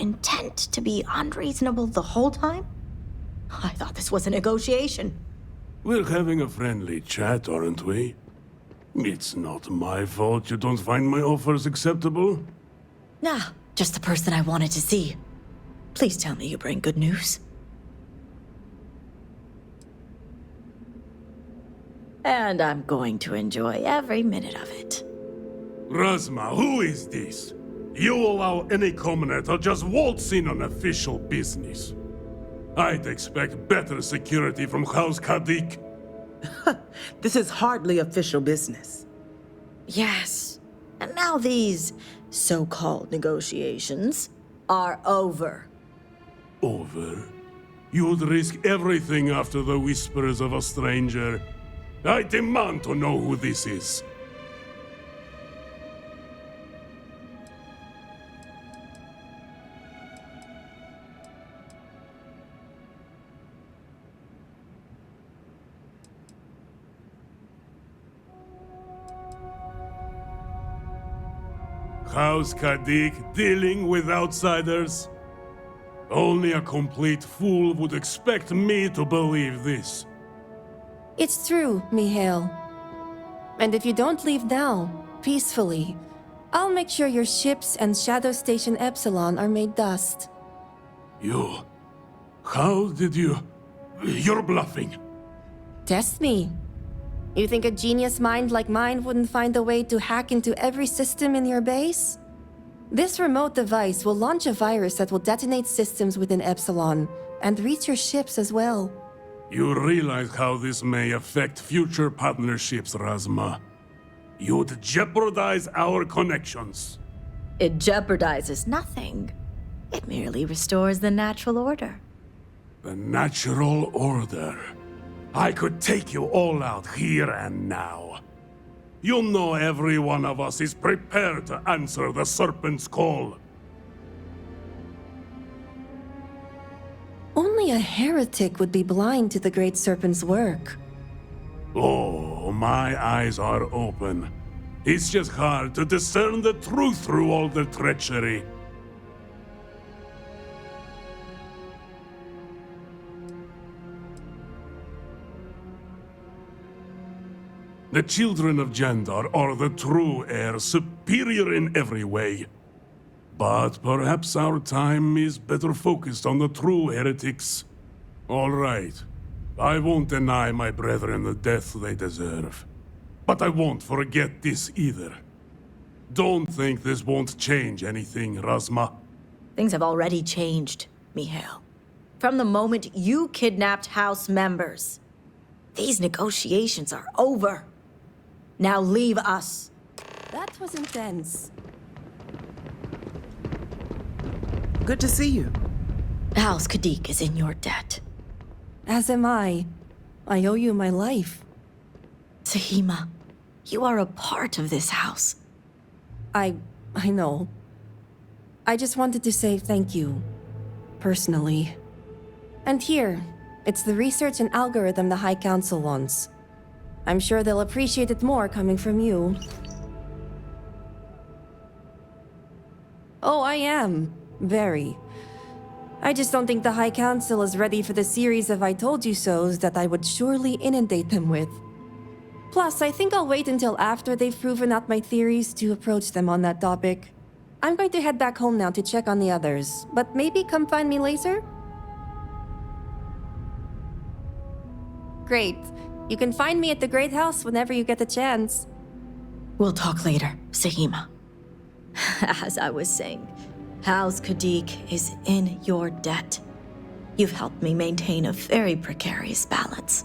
Speaker 5: intent to be unreasonable the whole time? I thought this was a negotiation.
Speaker 13: We're having a friendly chat, aren't we? It's not my fault you don't find my offers acceptable.
Speaker 5: Nah, just the person I wanted to see. Please tell me you bring good news. And I'm going to enjoy every minute of it.
Speaker 13: Razma, who is this? You allow any commoner to just waltz in on official business. I'd expect better security from House Kadik.
Speaker 6: This is hardly official business.
Speaker 5: Yes. And now these so-called negotiations are over.
Speaker 13: Over? You'd risk everything after the whispers of a stranger. I demand to know who this is. House Kadik dealing with outsiders? Only a complete fool would expect me to believe this.
Speaker 9: It's true, Mihail. And if you don't leave now, peacefully, I'll make sure your ships and Shadow Station Epsilon are made dust.
Speaker 13: You... How did you... You're bluffing.
Speaker 9: Test me. You think a genius mind like mine wouldn't find a way to hack into every system in your base? This remote device will launch a virus that will detonate systems within Epsilon, and reach your ships as well.
Speaker 13: You realize how this may affect future partnerships, Razma. You'd jeopardize our connections.
Speaker 5: It jeopardizes nothing. It merely restores the natural order.
Speaker 13: The natural order. I could take you all out here and now. You know every one of us is prepared to answer the Serpent's call.
Speaker 9: Only a heretic would be blind to the Great Serpent's work.
Speaker 13: Oh, my eyes are open. It's just hard to discern the truth through all the treachery. The children of Jandar are the true heir, superior in every way. But perhaps our time is better focused on the true heretics. All right. I won't deny my brethren the death they deserve. But I won't forget this either. Don't think this won't change anything, Razma.
Speaker 5: Things have already changed, Mihail. From the moment you kidnapped House members. These negotiations are over. Now leave us.
Speaker 9: That was intense.
Speaker 6: Good to see you.
Speaker 5: House Kadik is in your debt.
Speaker 9: As am I. I owe you my life.
Speaker 5: Sahima, you are a part of this house.
Speaker 9: I know. I just wanted to say thank you. Personally. And here, it's the research and algorithm the High Council wants. I'm sure they'll appreciate it more coming from you. Oh, I am. Very. I just don't think the High Council is ready for the series of I told you so's that I would surely inundate them with. Plus, I think I'll wait until after they've proven out my theories to approach them on that topic. I'm going to head back home now to check on the others, but maybe come find me later? Great. You can find me at the Great House whenever you get the chance.
Speaker 5: We'll talk later, Sahima. As I was saying, House Kadik is in your debt. You've helped me maintain a very precarious balance.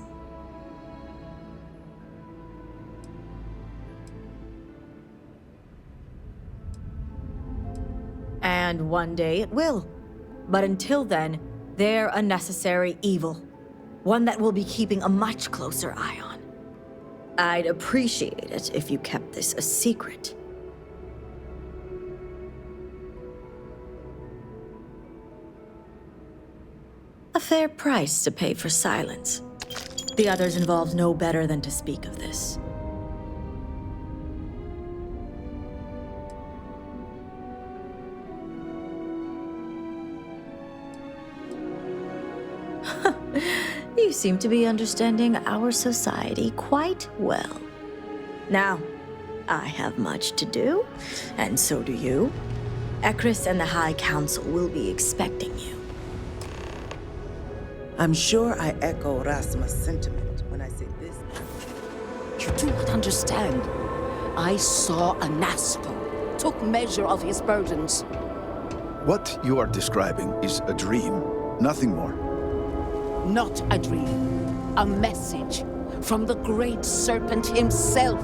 Speaker 5: And one day it will. But until then, they're a necessary evil. One that we'll be keeping a much closer eye on. I'd appreciate it if you kept this a secret. A fair price to pay for silence. The others involved know better than to speak of this. seem to be understanding our society quite well. Now, I have much to do, and so do you. Ekris and the High Council will be expecting you.
Speaker 6: I'm sure I echo Rasma's sentiment when I say this.
Speaker 14: You do not understand. I saw Anasco, took measure of his burdens.
Speaker 1: What you are describing is a dream, nothing more.
Speaker 14: Not a dream, a message from the great serpent himself.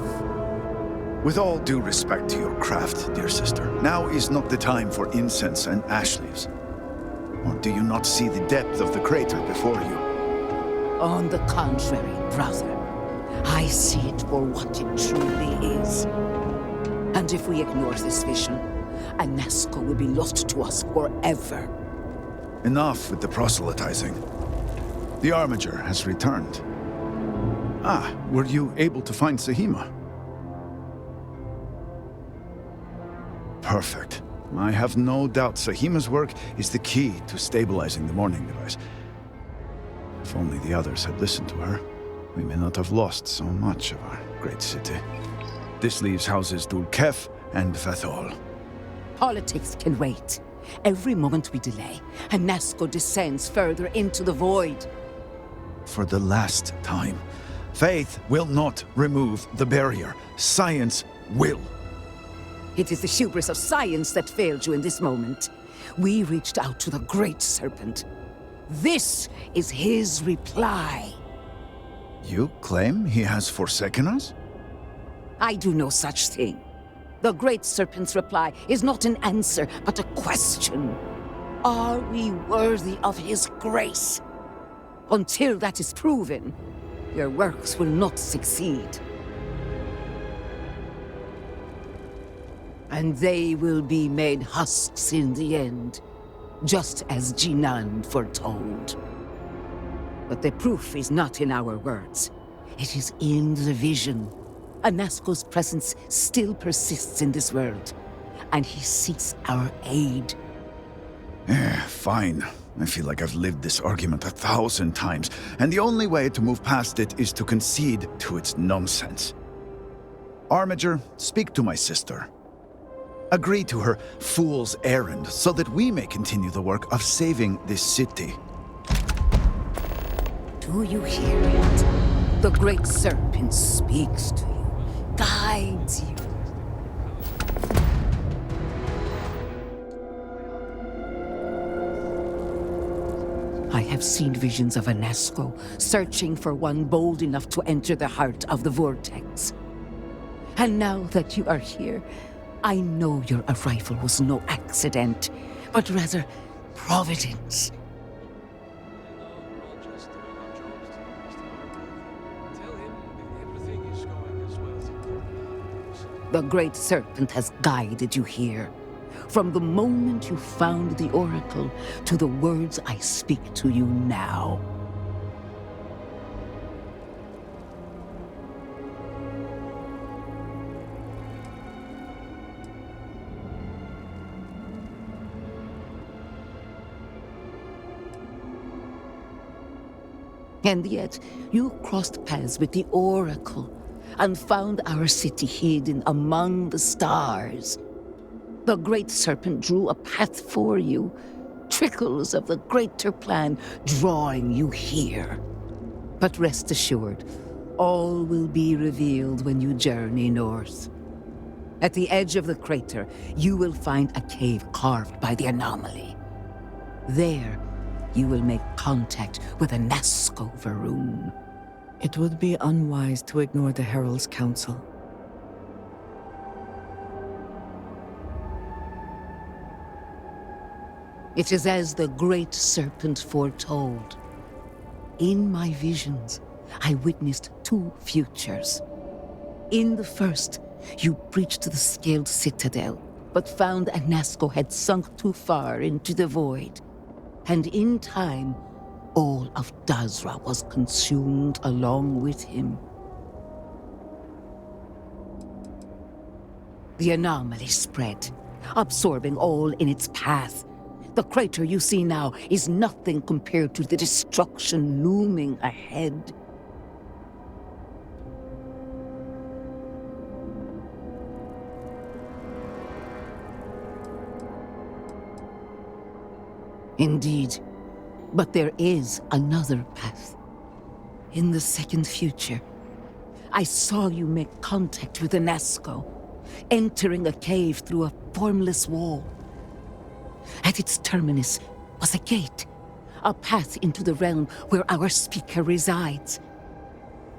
Speaker 1: With all due respect to your craft, dear sister, now is not the time for incense and ash leaves. Or do you not see the depth of the crater before you?
Speaker 14: On the contrary, brother, I see it for what it truly is. And if we ignore this vision, Anasco will be lost to us forever.
Speaker 1: Enough with the proselytizing. The Armiger has returned. Ah, were you able to find Sahima? Perfect. I have no doubt Sahima's work is the key to stabilizing the Mourning device. If only the others had listened to her, we may not have lost so much of our great city. This leaves houses Dul Kef and Vethol.
Speaker 14: Politics can wait. Every moment we delay, Anasco descends further into the void.
Speaker 1: For the last time, faith will not remove the barrier. Science will.
Speaker 14: It is the hubris of science that failed you in this moment. We reached out to the Great Serpent. This is his reply.
Speaker 1: You claim he has forsaken us?
Speaker 14: I do no such thing. The Great Serpent's reply is not an answer, but a question. Are we worthy of his grace? Until that is proven, your works will not succeed. And they will be made husks in the end, just as Jinan foretold. But the proof is not in our words. It is in the vision. Anasco's presence still persists in this world, and he seeks our aid.
Speaker 1: Fine. I feel like I've lived this argument 1,000 times, and the only way to move past it is to concede to its nonsense. Armiger, speak to my sister. Agree to her fool's errand so that we may continue the work of saving this city.
Speaker 14: Do you hear it? The Great Serpent speaks to you, guides you. I have seen visions of Anasco searching for one bold enough to enter the heart of the vortex. And now that you are here, I know your arrival was no accident, but rather providence. The Great Serpent has guided you here. From the moment you found the Oracle to the words I speak to you now. And yet, you crossed paths with the Oracle and found our city hidden among the stars. The Great Serpent drew a path for you, trickles of the greater plan drawing you here. But rest assured, all will be revealed when you journey north. At the edge of the crater, you will find a cave carved by the anomaly. There, you will make contact with Anasco Varun.
Speaker 2: It would be unwise to ignore the Herald's Council.
Speaker 14: It is as the Great Serpent foretold. In my visions, I witnessed two futures. In the first, you breached the scaled citadel, but found Anasco had sunk too far into the void. And in time, all of Dazra was consumed along with him. The anomaly spread, absorbing all in its path. The crater you see now is nothing compared to the destruction looming ahead. Indeed, but there is another path. In the second future, I saw you make contact with a Nazco, entering a cave through a formless wall. At its terminus was a gate, a path into the realm where our speaker resides.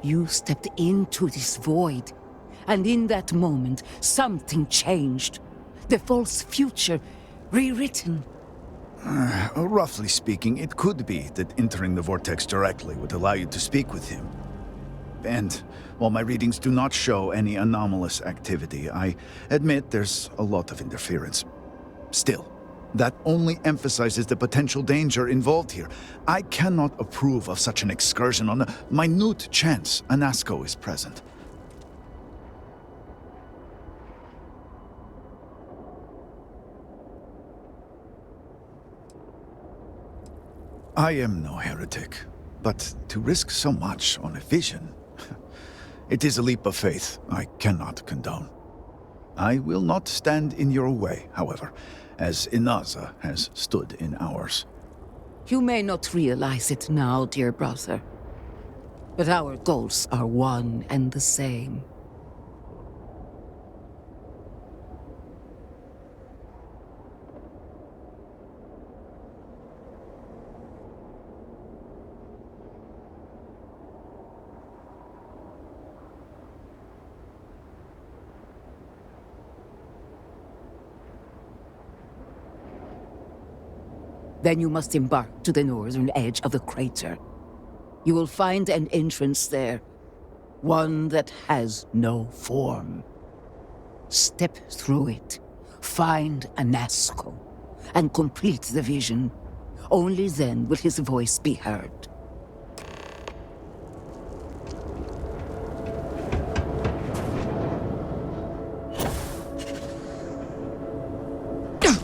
Speaker 14: You stepped into this void, and in that moment, something changed. The false future, rewritten.
Speaker 1: Roughly speaking, it could be that entering the vortex directly would allow you to speak with him. And while my readings do not show any anomalous activity, I admit there's a lot of interference. Still, that only emphasizes the potential danger involved here. I cannot approve of such an excursion on the minute chance a Nazco is present. I am no heretic, but to risk so much on a vision, it is a leap of faith I cannot condone. I will not stand in your way, however, as Inaza has stood in ours.
Speaker 14: You may not realize it now, dear brother, but our goals are one and the same. Then you must embark to the northern edge of the crater. You will find an entrance there, one that has no form. Step through it, find a Nazco, and complete the vision. Only then will his voice be heard.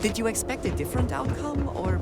Speaker 12: Did you expect a different outcome, or...?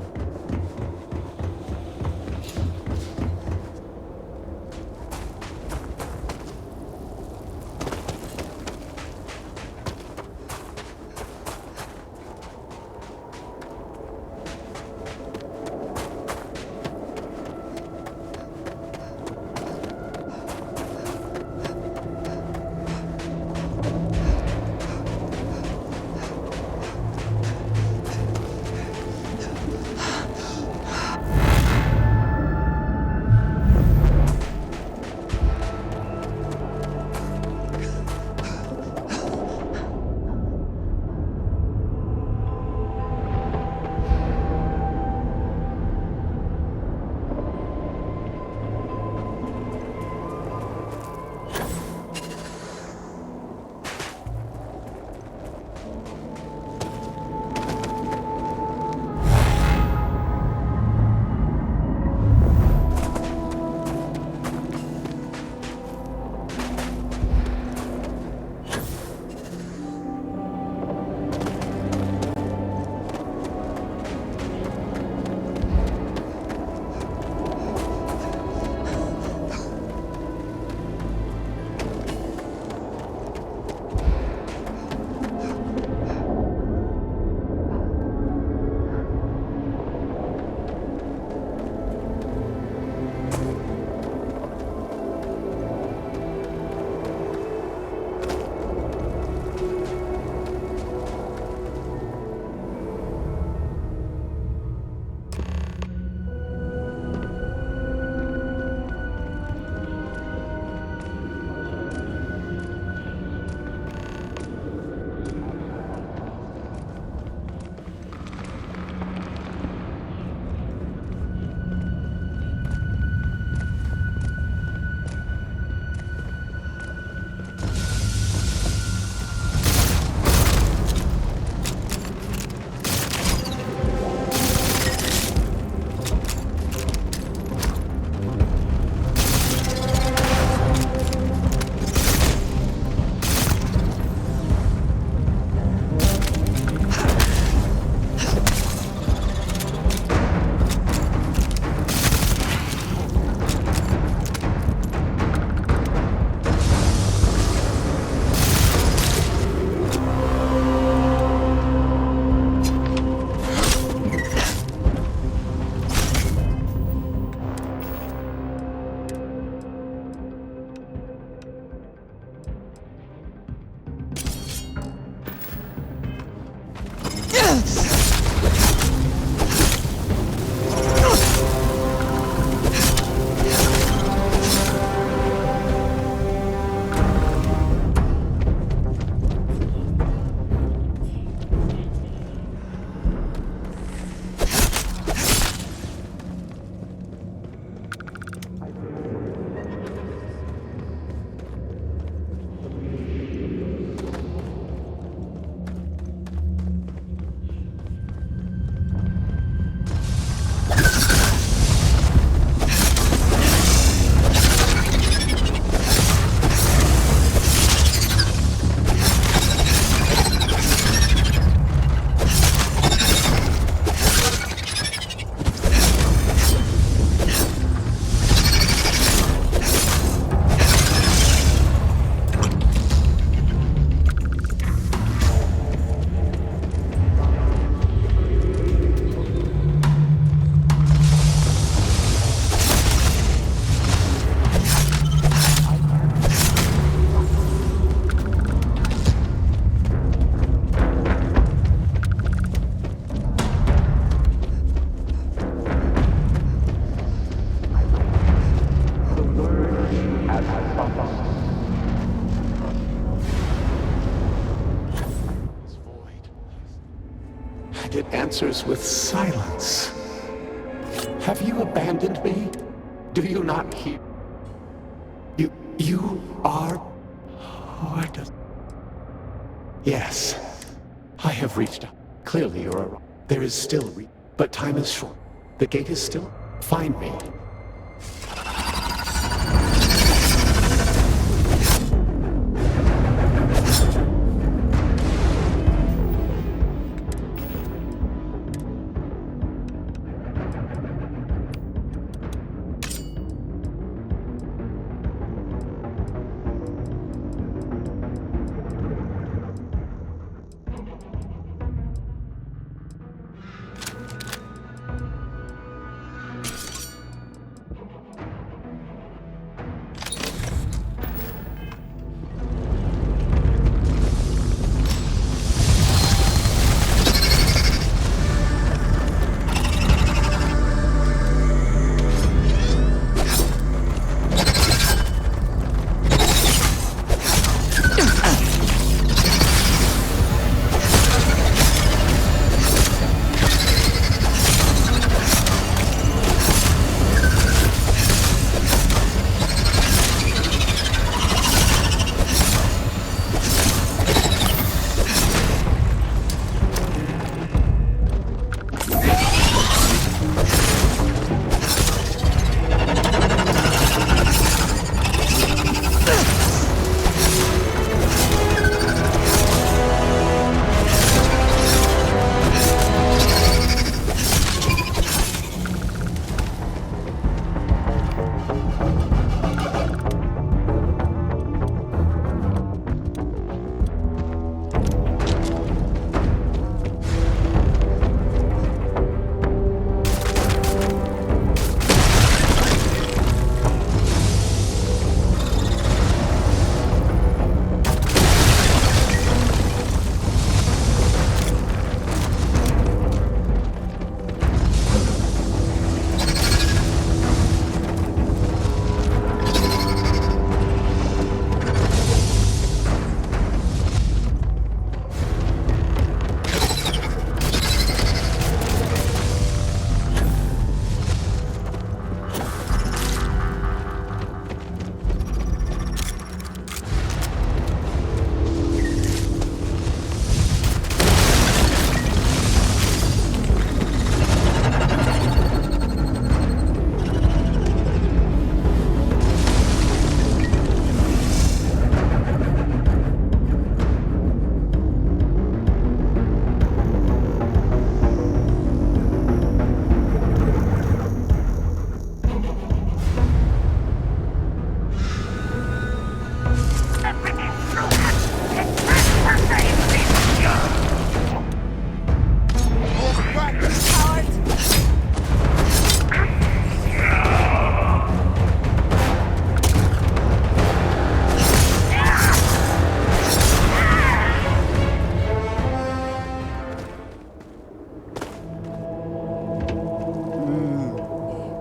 Speaker 15: And it answers with silence. Have you abandoned me? Do you not hear? You are... What does... Yes, I have reached out. Clearly you're wrong. There is still but time is short. The gate is still... Find me.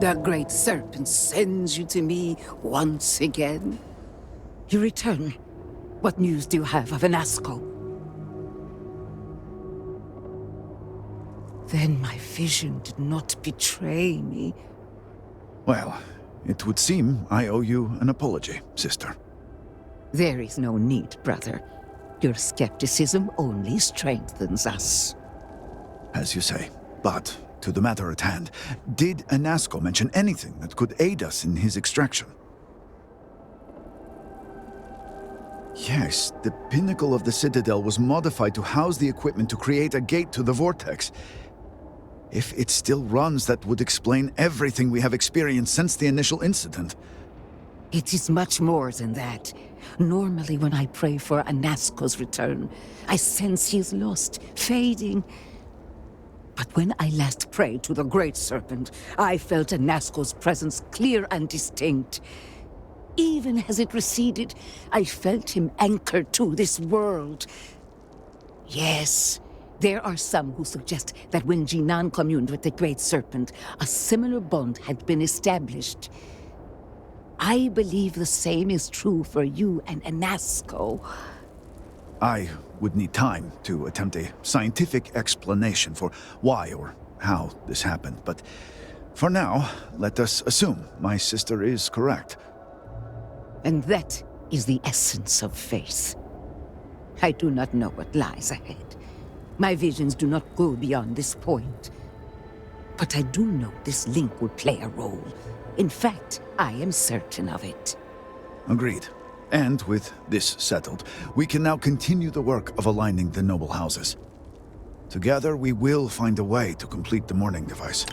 Speaker 14: The Great Serpent sends you to me once again. You return. What news do you have of Anasco? Then my vision did not betray me.
Speaker 1: Well, it would seem I owe you an apology, sister.
Speaker 14: There is no need, brother. Your skepticism only strengthens us.
Speaker 1: As you say. But, to the matter at hand, did Anasco mention anything that could aid us in his extraction? Yes, the pinnacle of the Citadel was modified to house the equipment to create a gate to the Vortex. If it still runs, that would explain everything we have experienced since the initial incident.
Speaker 14: It is much more than that. Normally when I pray for Anasco's return, I sense he is lost, fading. But when I last prayed to the Great Serpent, I felt Anasco's presence clear and distinct. Even as it receded, I felt him anchored to this world. Yes, there are some who suggest that when Jinan communed with the Great Serpent, a similar bond had been established. I believe the same is true for you and Anasco.
Speaker 1: I would need time to attempt a scientific explanation for why or how this happened, but for now, let us assume my sister is correct.
Speaker 14: And that is the essence of faith. I do not know what lies ahead. My visions do not go beyond this point. But I do know this link will play a role. In fact, I am certain of it.
Speaker 1: Agreed. And with this settled, we can now continue the work of aligning the noble houses. Together, we will find a way to complete the mourning device.